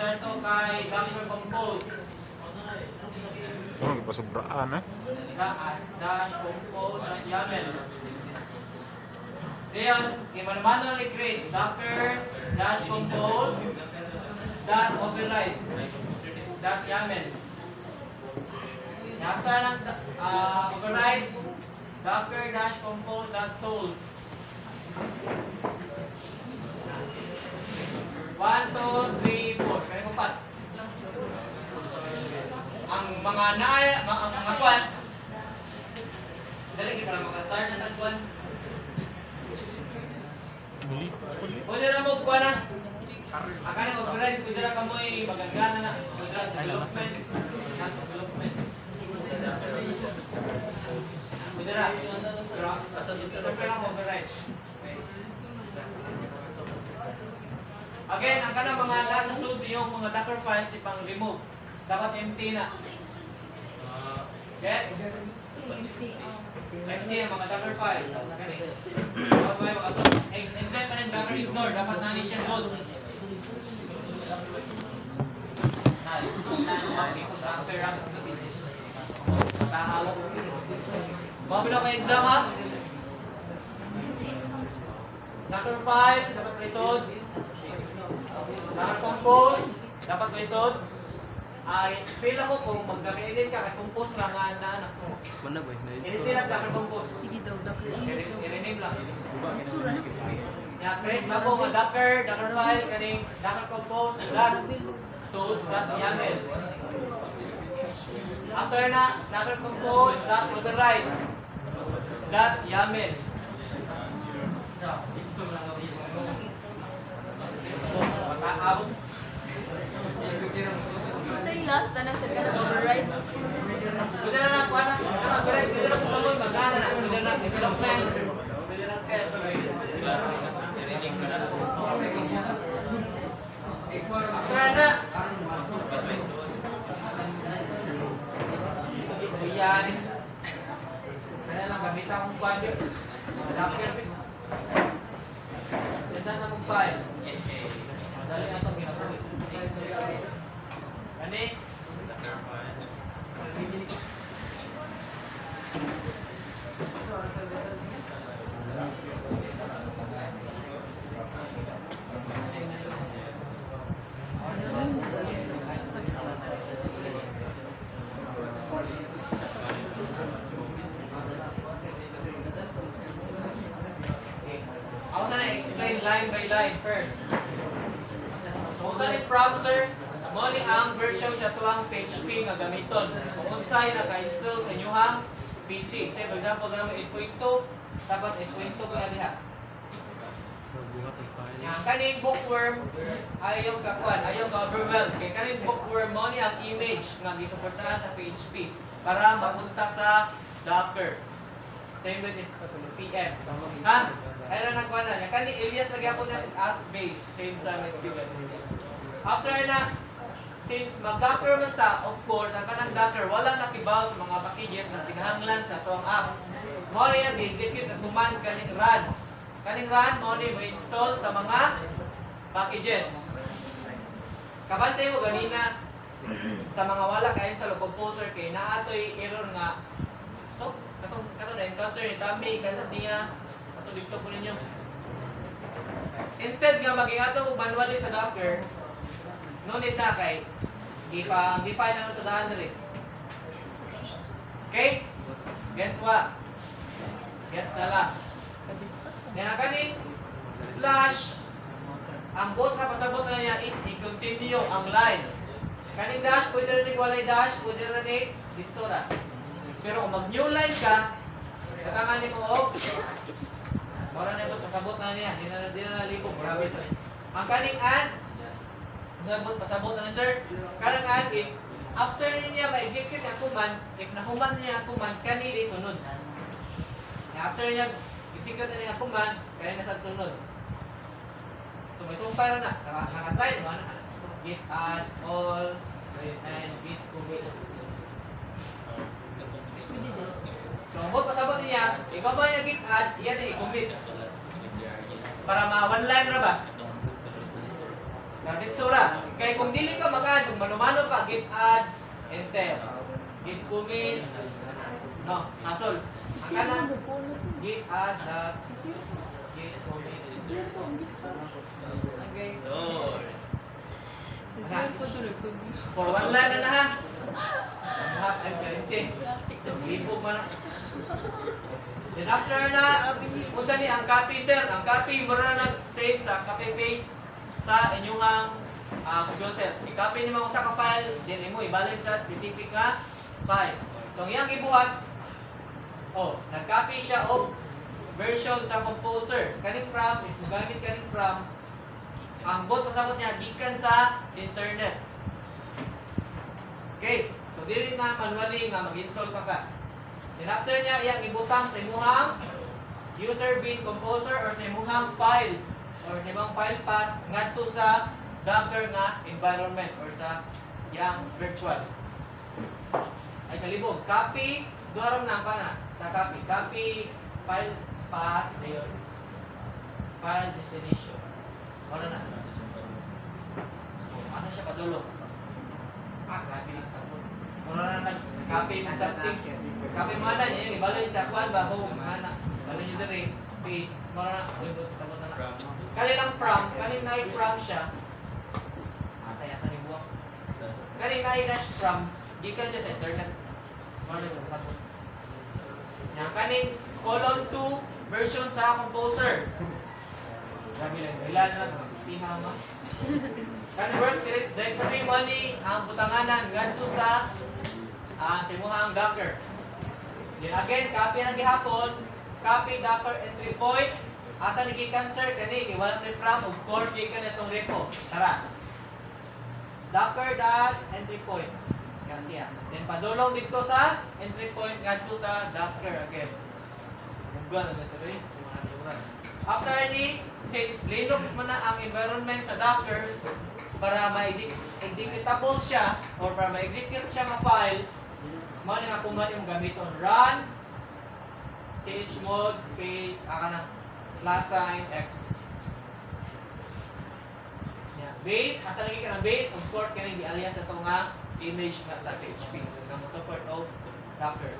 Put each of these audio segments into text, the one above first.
Answer to kay Dr. Compose. Oh, ipasobraan eh. Dash Compose at Yamel. Ngayon, i-manually create Dr. Dash Compose dot override dot Yamel. After ng override Dr. Dash Compose dot tools. 1, 2, 3, 4. Kaya ko pat. Ang mga mga kwan. Dali kita maka-start ng tagwan. Pwede na mo kwan na. Akan ang override, pwede na kamoy magagana na. Development. Development. Pwede na. Pero override. Again, ang kanang mga nasa suit yung mga Docker files ipang remove. Dapat empty na. Okay? Empty ang mga Docker files. Dapat may mga except pa rin Docker ignore. Dapat nani siya load. Mabilo ka exam ha? Docker file, dapat resod. Docker compose, dapat resod. Feel ako kung mag-edit ka, kay compose lang na anak mo. Mana boy? Edit lang Docker compose. Sige daw, Docker init daw. I-rename lang. Nagsura na. Create na po mga Docker file, kaning Docker compose, tools, YAML. After na, Docker compose, override, YAML. Sa ilas, tanang sa ka override. Pwede na lang, kuha na. Pwede na kung tuloy, magana na. Pwede na development. Pwede na test. After na. Yan. Kaya lang, gamitan akong file. Adapter. Ganda na akong file. Madali na itong ginagawa. Kani? Ako na explain line by line first. So, kung saan browser, mo ni ang version sa tuwang PHP nga gamiton. Kung unsay naka-install sa inyong PC. Say, for example, naman 8.2, dapat 8.2 ko na diha. Yang kaning bookworm ayaw kakuan, ayaw ka-overwhelm. Kaya kaning bookworm mo ni ang image nga gisuportahan sa PHP para mapunta sa Docker. Same with PM. Ha? Ayun na kuan na. Yang kaning alias lagi ako na as base. Same sa MSQ. After na, since mag-Docker man ta, of course, ang kanang Docker, walang nakibaw sa mga packages na tigahanglan sa itong app. Mo yan, i-execute at command kaning run. Kaning run, mo mo install sa mga packages. Kabantay mo ganina sa mga wala kayo sa composer kay naatoy error nga to katong na encounter ni Tommy kanat niya ato dito po ninyo. Instead nga maging ato manually sa Docker, no need na kay define na ito daan rin. Okay? Gets what? Gets na lang. Yan kaning slash ang bot na pasabot na niya is i-continue ang line. Kaning dash, pwede rin walay dash, pwede rin dito ra. Pero kung mag-new line ka, katanganin mo og mara na ito, pasabot na niya. Di na nalipog, marami ito. Ang kaning and, pasabot na ni sir. Kanang and, if after niya ma-execute ang command, if nahuman niya ang command, kanili sunod. After niya, execute na niya ang command, kaya nasa sunod. So may sumpay na. Nakatry naman. Git add all and git commit. So kung pasabot niya, ikaw ba yung git add, yan ay i-commit. Para ma one line na ba? Dito sura. Kaya kung dili ka mag-add, kung manumano ka, git add, enter. Git commit, no, hasol. Ang kanan, git add, git commit. Okay. For one line na ha. I'm guarantee. Lipo man na. Then after na, unsa ni ang copy sir? Ang copy mo na nag-save sa copy paste sa inyong computer. I-copy nimo sa ka file, then imo ibalhin sa specific nga file. Kung iyang ibuhat, nag-copy siya og version sa composer. Kaning from, if gamit kaning from, ang bot pasabot niya gikan sa internet. Okay, so dili na manually nga mag-install pa ka. Then after niya, iyang ibutang sa imuhang user bin composer or sa imuhang file or sa imuhang file path ngadto sa Docker nga environment or sa iyang virtual. Ay kalibog, copy, duharom na pa na sa copy. Copy file path dayon. File destination. Ano na? Ano siya padulong? Grabe lang sa phone. Ano na nag-copy ng something. Copy mo na niya, ibalin sa kwan ba? Home, ana. Balin nyo din paste. Ano na? Sabot na na. Kali lang from, kali na from siya. Kaya sa nibuwak. Kali na dash from, gikan siya sa internet. Ano na sa sabot. Yan, kaning column 2 version sa composer. Grabe lang, ilan na sa piha mo. Kan work directory mo ni ang butanganan ngadto sa simuhang Docker. Then again, copy na gihapon, copy Docker entry point. Asa ni gikan sir kani kay wala ni from, of course gikan itong repo. Tara. Docker.entry point. Kan siya. Then padulong dito sa entry point ngadto sa Docker again. Bugan na sir. After ni, since Linux man na ang environment sa Docker, para ma-executable siya or para ma-execute siya nga file, mo nga kung man yung gamiton run chmod space +x. Yeah. Base, asa lagi ka ng base, of course kanang gi-alias sa nga image nga sa PHP nga mo support of Docker.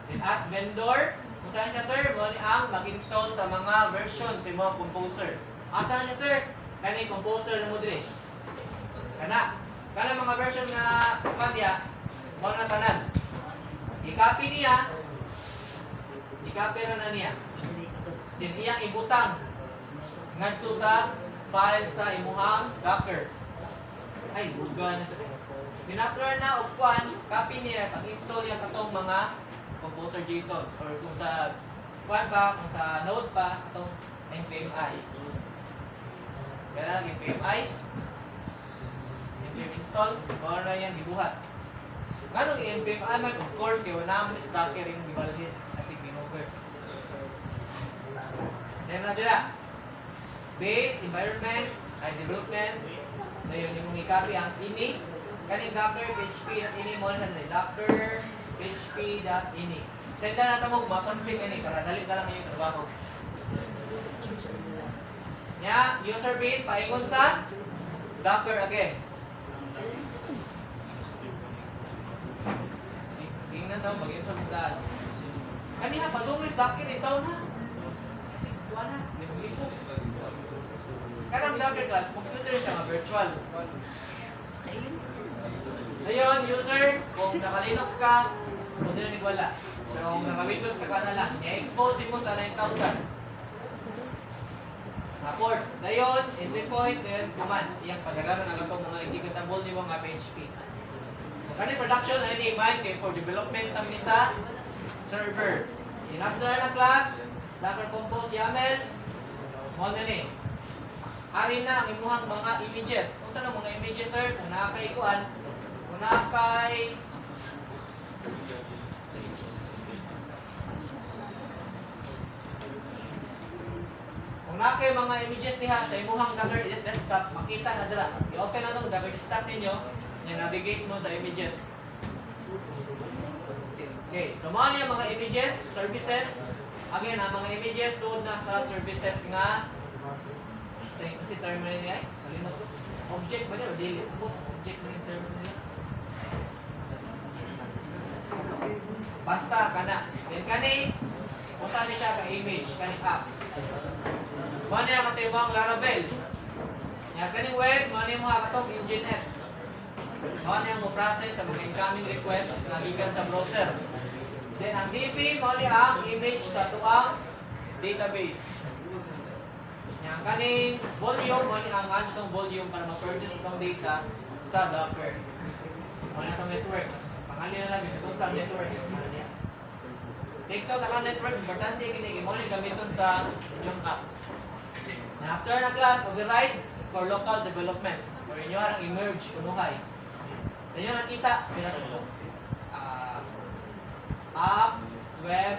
Then as vendor, kung saan siya sir, mo ni ang mag-install sa mga version sa mga composer. Asa na siya sir? Kani composer na mo dire. Kana mga version na kanya, mo na tanan. I-copy niya. I-copy na niya. Then iyang ibutang ngadto sa file sa imuhang Docker. Ay, buga na sa Dinafter na of one, copy niya, pag-install niya katong mga composer JSON or kung sa one pa, kung sa node pa, katong npmi. Kaya npmi install, kung na yan gibuhat. Ganong npmi man, of course, kaya wala naman is Docker yung gibalhin at iginover. Then na dila, base, environment, development, na yun yung i-copy ang ini, kaning Docker, PHP, at ini mo na Docker, php.ini. Senda na tamog, ma-config ini, para dali ka lang yung trabaho. Nya, user bin, paingon sa Docker again. Tingnan daw, mag-install mo daan. Kaniha, pag-umlis Docker, itaw na. Kasi, tuwa na, lipo. Karang Docker class, computer siya, virtual. Ayun, user, kung naka-Linux ka, kung din wala. Pero kung naka-Windows ka na lang, i-expose din mo sa 9,000. Port. Dayon, entry point, then command. Iyang pagkakaroon ng itong mga executable ni mga PHP. So, kanin production ay ni-mind kay for development ang sa server. After na class, Docker Compose YAML, mo na ni. Ari na ang imuhang mga images. Kung saan ang mga images, sir? Kung nakakaikuan, kung nakakay mga images niya sa imuhang Docker desktop, makita na dira. I-open na itong Docker desktop ninyo, navigate mo sa images. Okay, so mga niya mga images, services. Again, ang mga images doon na sa services nga sa kasi term na niya, kalimot ko. Object ba niya? O daily? Object na yung term niya. Basta, kana. Then kani, kung saan niya siya ka-image, kani app. Mano yung matibang Laravel. Yan, kaning web, mano yung mga katong Nginx. Mano yung mo-process sa mga incoming request na gikan sa browser. Then ang DB, mano ang image sa tuang database. Yan, kaning volume, mano ang itong volume para ma-purchase itong data sa Docker. Mano itong network. Pangali na lang yun, itong network. TikTok account network, importante kini mo ni gamiton sa yung app. Na after na class, override for local development. Or inyo harang emerge unuhay. Inyo nakita app, web,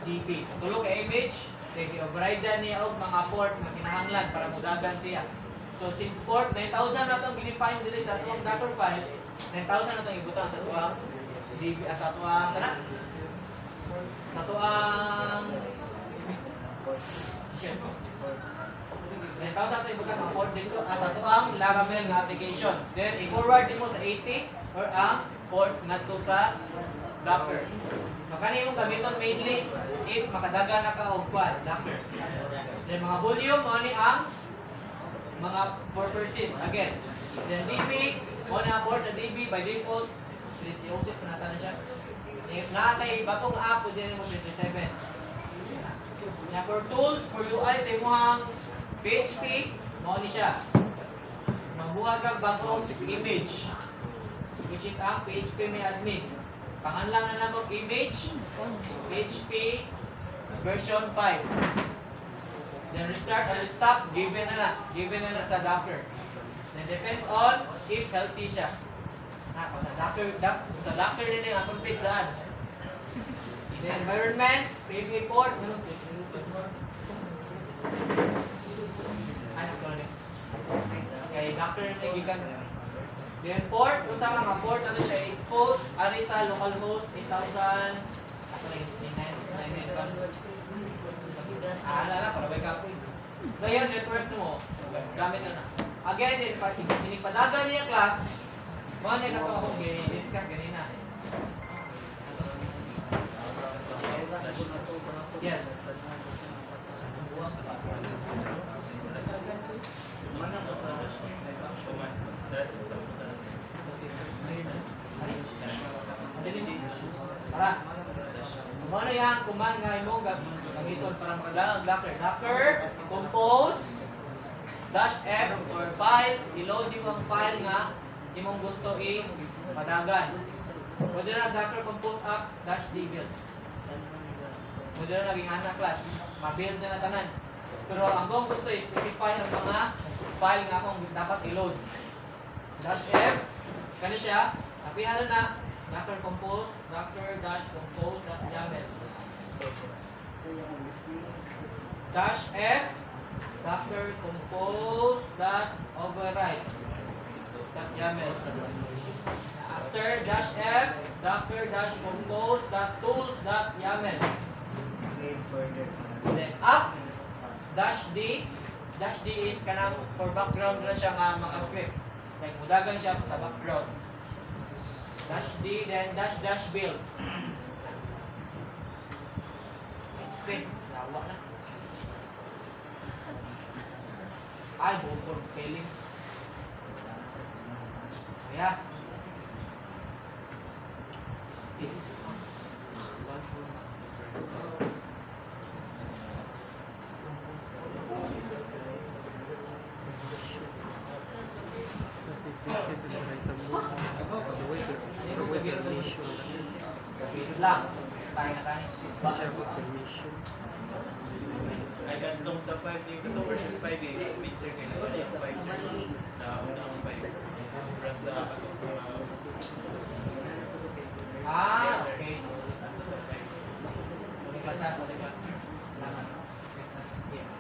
DB. Tulog ka image, sige override niya og mga port na kinahanglan para mudagan siya. So since port 9,000 na itong ginifine dili sa itong Docker file, 9,000 na itong ibutan sa tuwang DB sa tuwang sana? Sa tuwang 9,000 ito ibutan ang port dito sa tuwang Laravel nga application. Then i-forward mo sa 80 or ang port ngadto sa Docker. Makani mong gamiton mainly if makadaga na ka og file Docker. Then mga volume mo ni ang mga purposes again. Then DB mo na port sa DB by default 3006 na siya. If nakakay batong app pwede mo 27. Na for tools for UI sa imong PHP mo ni siya. Magbuhat kag bagong image which is ang PHP may admin. Panganlang na lang og image PHP version 5. Then restart and stop given na sa Docker. Then depends on if healthy siya. Sa Docker din ang config daan. In the environment, PHP port, kay Docker sa gikan. Then port, kung sa mga port, ano siya, expose, ari sa localhost 8,000, ako na yung 9,900. Alala, para may kapoy. Ngayon, network mo, gamit na na. Again, pinipadagan niya class, mga niya katong akong discuss ganina. Yes. Para. Ano yan, command nga imong gamiton para makadalang Docker. Docker, compose, -f or file, i-load yung ang file nga imong gusto i-padagan. Pwede na Docker compose app -dbuild. Pwede na naging anak class. Ma-build na na tanan. Pero ang kong gusto is specify ang mga file nga akong dapat i-load. -f, kani siya, napihan na Docker compose, docker-compose.yaml. -f, Docker compose.override.yaml. After -f, docker-compose.tools.yaml. Then up, -d is kanang for background na siya nga mga script. Like mudagan siya sa background. -d, then -build. Script, lawa na. Ay, for spelling. Kaya. Lang. Tayo na tayo. Ay, katong sa 5 yung katong version 5 yung mixer kayo na yung 5 sir na una ang 5 run sa katong sa Okay.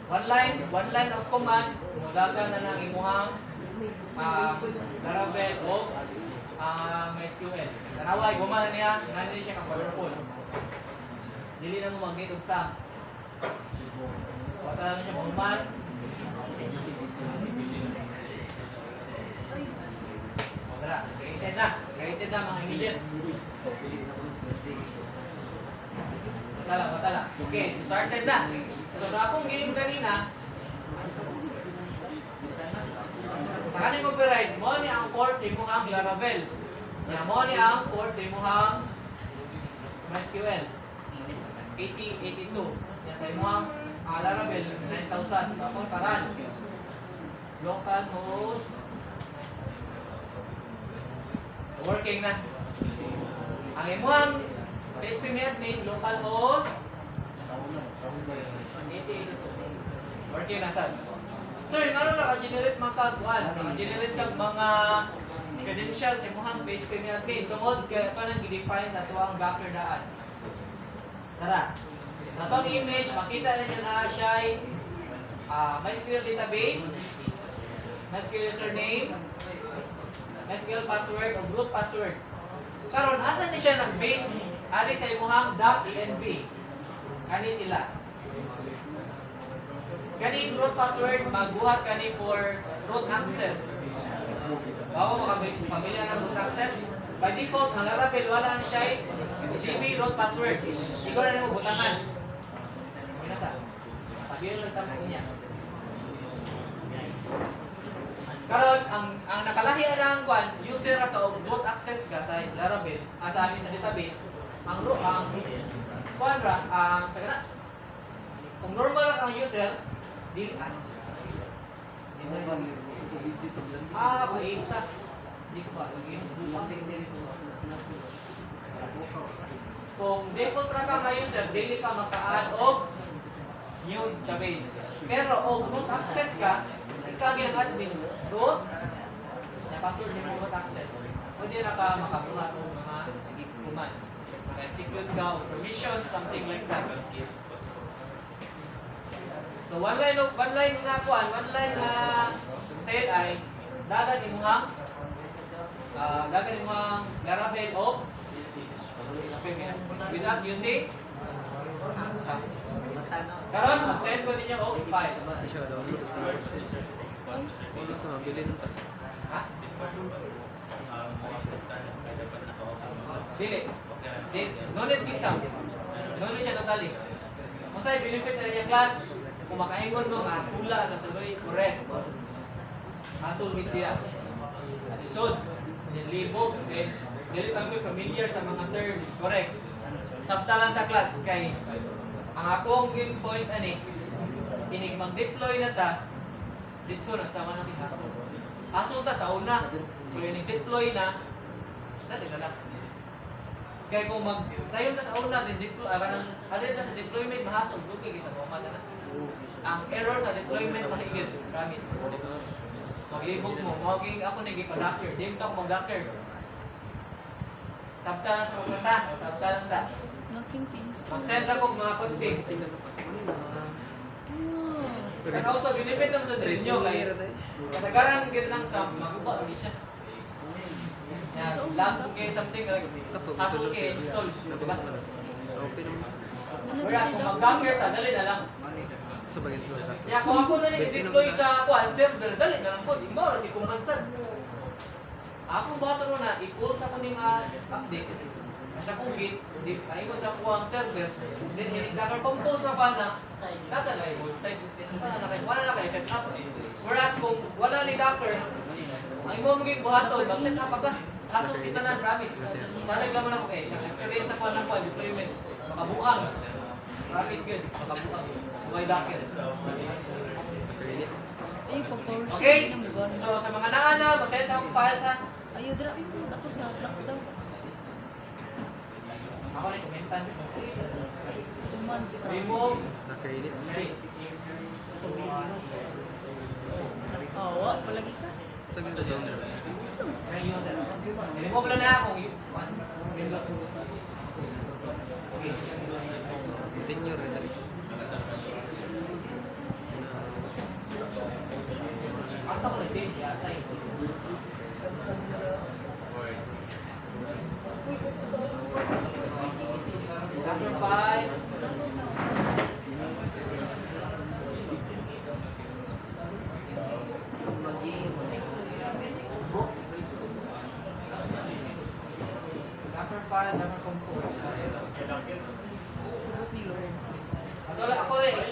One line of command, mudagan na ng imuhang Laravel o MySQL. Tanaway, gumana niya, ngayon siya kang powerful. Dili na mo mag-get og sum. Wata lang siya mahuman. Tara, created na. Created na mga images. Matala. Okay, so started na. So sa akong game kanina, sa kaning override, mo ni ang 4 timuhang Laravel. Ya, mo ni ang 4 timuhang MySQL. 82. Ya, sa imuhang Laravel, 9,000. So akong paran. Localhost. So working na. Ang imuhang PHP admin, localhost. 82. Working na sad. Sir, ano naka-generate mga kagwan? Naka-generate kag mga credentials sa imuhang PHP admin. Tungod kaya ito nang i-define sa tuwang Docker daan. Tara. Natong image, makita ninyo na siya ay MySQL database, MySQL username, MySQL password o root password. Karon asa ni siya nag-base? Ani sa imuhang .env. Ani sila. Kani root password magbuhat kani for root access. Bawo pamilya ng root access. By default, ang Laravel wala ni siya DB root password. Ikaw na mo butangan. Minata. Sabihin lang tama niya. Karon ang nakalahi ang kwan user ato og root access ka sa Laravel sa amin sa database. Ang kwan ra tagana. Kung normal lang ang user, dili paita. Di ko ba lagi. Kung default ra ka nga user, dili ka maka-add og new database. Pero og root access ka, ikaw ginag-admin root na password ni root access. Pwede na ka makabuhat og mga commands. Execute ka o permission, something like that. So one line nga kuan, one line na said ay dagan imuhang Laravel o without using karon mag-send ko ninyo og file. Ha? Dili. No need gitsam. No need siya totally. Kung sa'yo benefit na yung class, kung makaingon mo, masula na sa loy, correct. Masul with siya. Adisod, libog, then dili kami familiar sa mga terms, correct. Sabtalan sa class, kay ang akong point ani, inig mag-deploy na ta, dito na tama natin hasol. Hasol ta sa una, kung inig-deploy na, dali na lang. Kaya kung sayon ta sa una, din deploy, ta sa deployment, mahasol, okay, kita mo, mata na. Ang error sa deployment, mahigit, promise. Mag-ibog mo, magiging ako nag-ipa-docker, di mo ako mag-docker. Sabtalan sa pagkata, sabtalan sa. Nothing things. Mag-send ako mga configs. And also, benefit naman sa din nyo, kaya kasagaran kita lang sa magupa, hindi siya. Lang kung kayo something, hassle kayo install. Diba? Whereas kung mag-docker ta, dali na lang. Kaya kung ako na nag-deploy sa server, dali na lang po. Di ba, di kumansan. Ako ba ito na, i-pull sa kuning update. Sa kong git, ayun sa kuwang server, then i-compose na pa na, nagalay mo, wala na kayo set up. Whereas kung wala ni Docker, ang imo maging buhaton, mag-set up ka. Kaso kita na, promise. Salag naman ako experience ako ng deployment. Makabuang. Promise good, makabuang. May Docker. Ay, pag-power Okay, so sa mga naana, mag-send akong file sa ayaw, drop yun. Ato sa drop daw. ako na kumentan. Tuman. Remove. Wa, palagi ka. May user. Remove lang na akong Windows. Okay. Continue rin. Asa ko na save yata eh. Docker file.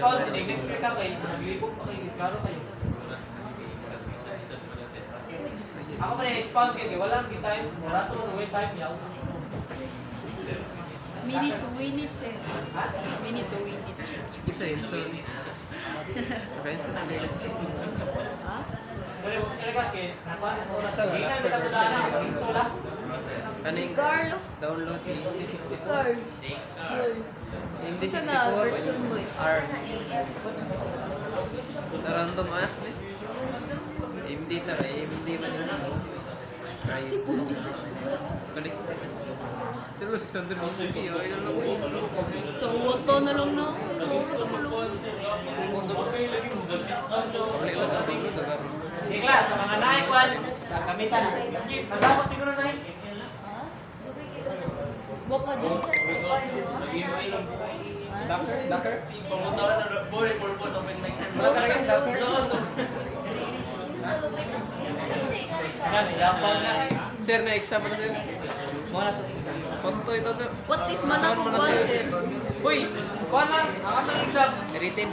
expound din next week ka kay naglipok pa kay klaro kayo. Ako man expound kay wala si time, wala to wait time yaw. Minute to win it, sir. Ha? Minute to win it. Sa install. Naka-install na nila. Ha? Pero talaga kay nakuha sa oras sa gina may katudana ito la. Kaning Carlo. download ni Carl. MD Siya na 64 version mo eh. R. Sa random as ni. MD tara, MD man yun. Right. Connected. Sir, 600 mo sa video. Ay, lang So, auto na lang na. Wala lang ang bingo to, gabi. Di class sa mga naik kwan kamitan. Nagdako siguro na Boka din. Dakar. Pamunta na body purpose open mic sir. Wala ka rin Dakar. Yan, yapaw na. Sir, na-exam na sir. Mo na to. Konto ito to. What if man ako kuwan, sir? Uy, kwan lang, ang atong exam. Written.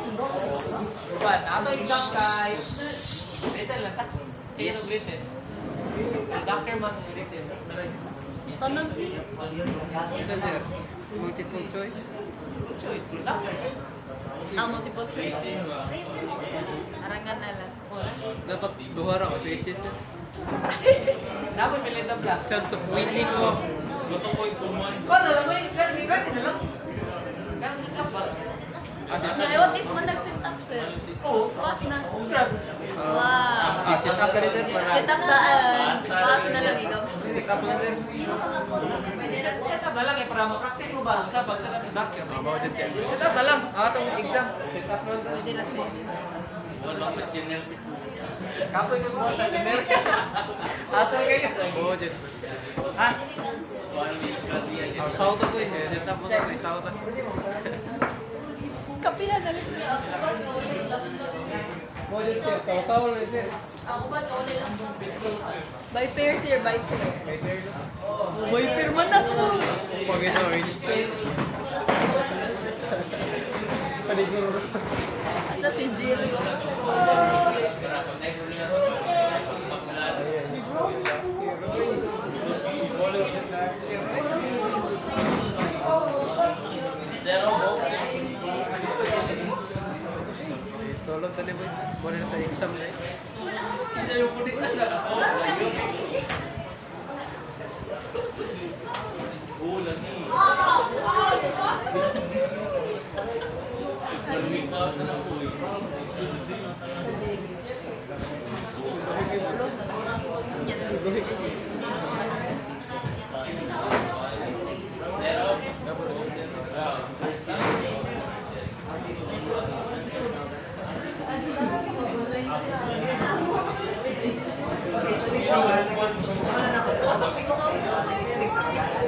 Kwan, atong exam kay written lang ta. Yes. Written. Doctor man written. Tanan siya. Sir, multiple choice. Choice na. Ang multiple choice. Arangan na lang. Dapat duhara ko choices sir. Dapat fill the blank. Chance of winning mo. Wala lang may ganun na lang. Ganun sa top ba? Set So, up. what if man nag-set up, sir? Oo. Pass na. Congrats. Wow. Set up ka rin sir. Para Set up daan. Pass na lang ikaw. set up lang sir. Set up na lang eh, para ma-practice mo ba sa pag-set up sa doctor. Mga dyan sir. Set up na lang. Ang atong exam. Set up lang. Pwede na, sir. What about questionnaires? Kapoy ka mo. Asal kayo. Oo dyan. Ha? South ako eh. Set up mo sa may south ako. Kapihan na lang. Model sir. Saw-saw lang sir. By pair, sir. By pair. Oh, by pair man na to. Pag ito, register. Paliguro. Asa si Jerry. Zero box. Install lang tali boy. Muna na tayo exam na eh. Isa yung punit na ako. Oo, lagi. One week out na lang.